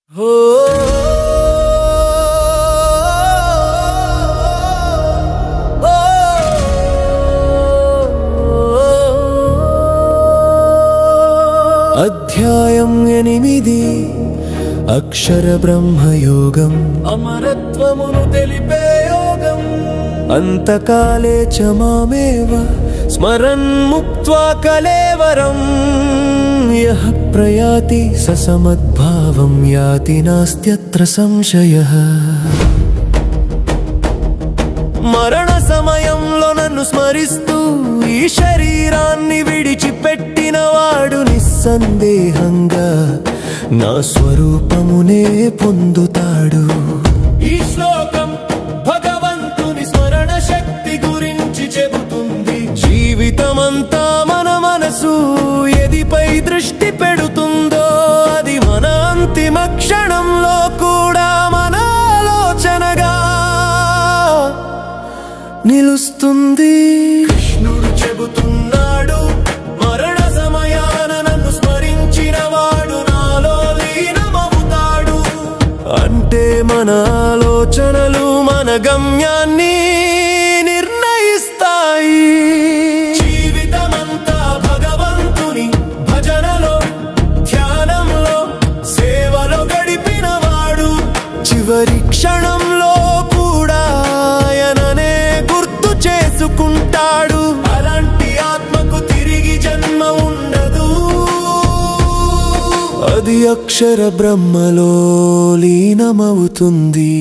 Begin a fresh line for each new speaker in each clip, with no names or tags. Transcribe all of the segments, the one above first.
అధ్యాయం 8 అక్షర బ్రహ్మయోగం అమరత్వమును తెలిపే యోగం అంతకాలే చ మామేవ స్మరన్ ముక్త్వా కలేవరం యః ప్రయాతి స సమద్భావం యాతి నాస్త్యత్ర సంశయః. మరణ సమయంలో నన్ను స్మరిస్తూ ఈ శరీరాన్ని విడిచిపెట్టినవాడు నిస్సందేహంగా నా స్వరూపమునే పొందుతాడు. ఈ శ్లోకం భగవంతుని స్మరణ శక్తి గురించి చెబుతుంది. జీవితమంతా మన మనసు ఎదిపై దృష్టి పెడుతుందో అది మన అంతిమ క్షణంలో కూడా మన ఆలోచనగా నిలుస్తుంది. కృష్ణుడు చెబుతున్నాడు, మరణ సమయాన నన్ను స్మరించిన వాడు నాలో లీనమవుతాడు. అంటే మన ఆలోచనలు మన గమ్యాన్ని నిర్ణయిస్తాయి. జీవితమంతా భగవంతుని భజనలో ధ్యానంలో సేవలో గడిపిన వాడు చివరి క్షణంలో కూడా ఆయననే గుర్తు చేసుకుంటాడు. అలాంటి ఆత్మకు తిరిగి జన్మ ఉండదు. అది అక్షర బ్రహ్మలో లీనమవుతుంది.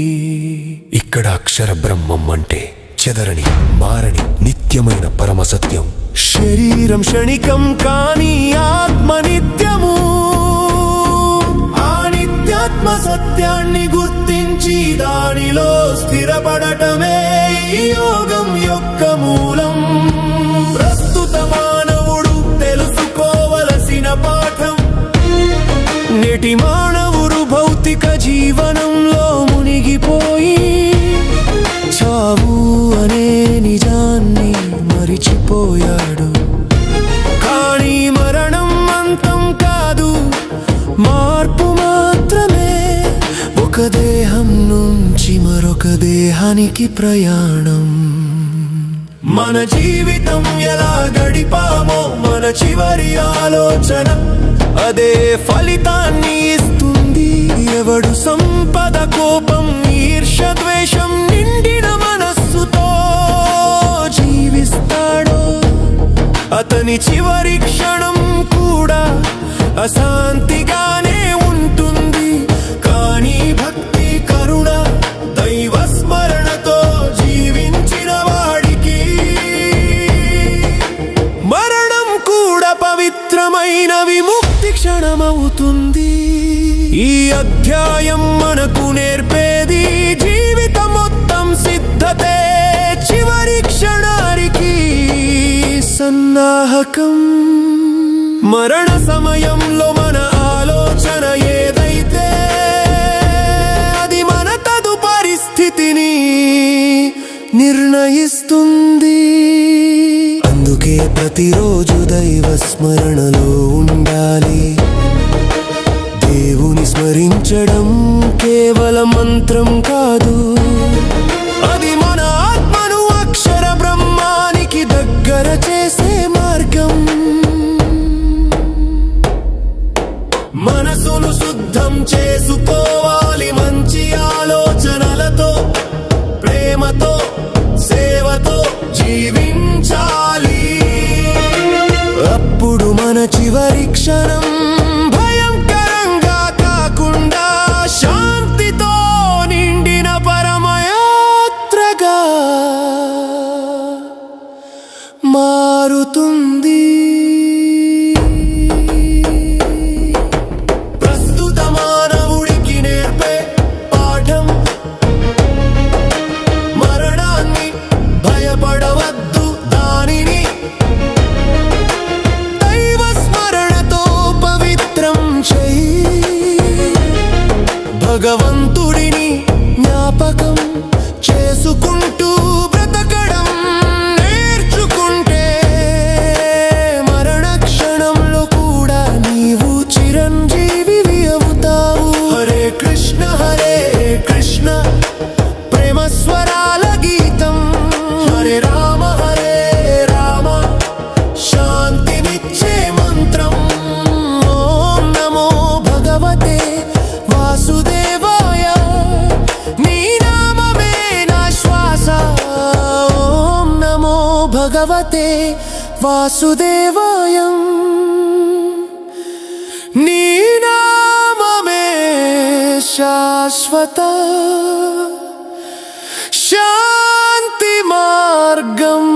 ఇక్కడ అక్షర బ్రహ్మం అంటే చెదరని మారని నిత్యమైన పరమసత్యం. శరీరం క్షణికం కానీ ఆత్మ నిత్యము. ఆ నిత్యాత్మ సత్యాన్ని గుర్తించి దానిలో స్థిరపడటమే ఈ యోగం యొక్క మూలం. ప్రస్తుత మానవుడు తెలుసుకోవలసిన పాఠం, నేటి మానవుడు భౌతిక జీవనంలో మునిగిపోయి చావు అనే నిజాన్ని మరిచిపోయాడు. కానీ మరణం అంతం కాదు, మార్పు మాత్రమే. ఒక దేహం నుంచి మరొక దేహానికి ప్రయాణం. మన జీవితం ఎలా గడిపామో మన చివరి ఆలోచన అదే ఫలితాన్ని ఇస్తుంది. ఎవడు సంపద కోపం ఈర్ష్య ద్వేషం నిండిన మనస్సుతో జీవిస్తాడో అతని చివరి క్షణం కూడా అశాంతిగానే ఉంటుంది. కానీ భక్తి కరుణ దైవ స్మరణతో జీవించిన వాడికి మరణం కూడా పవిత్రమైన విముక్తి క్షణమవుతుంది. ఈ అధ్యాయం మనకు నేర్పేది జీవితం మొత్తం సిద్ధతే, చివరి క్షణానికి సన్నాహకం. మరణ సమయంలో మన ఆలోచన ఏదైతే అది మన తదుపరి స్థితిని నిర్ణయిస్తుంది. అందుకే ప్రతిరోజు దైవ స్మరణలో ఉండాలి. దేవుని స్మరించడం కేవలం మంత్రం కాదు, అది మన ఆత్మను అక్షర బ్రహ్మానికి దగ్గర చేసే మార్గం. మనసును శుద్ధం చేసుకోవాలి మంచి ఆలోచనలతో, ప్రేమతో సేవతో జీవించాలి. అప్పుడు మన చివరి క్షణం భయంకరంగా కాకుండా శాంతితో నిండిన పరమయాత్రగా మారుతుంది. ప్రస్తుత మానవుడికి నేర్పే పాఠం, మరణాన్ని భయపడవద్దు, దానిని దైవ స్మరణతో పవిత్రం చెయ్యి. భగవంతుడిని జ్ఞాపకం చేసుకుంటూ బ్రతకడం నేర్చుకుంటే మరణ క్షణంలో కూడా నీవు చిరంజీవి అవుతావు. హరే భగవతే వాసుదేవాయం నీ నామమే శాశ్వత శాంతి మార్గం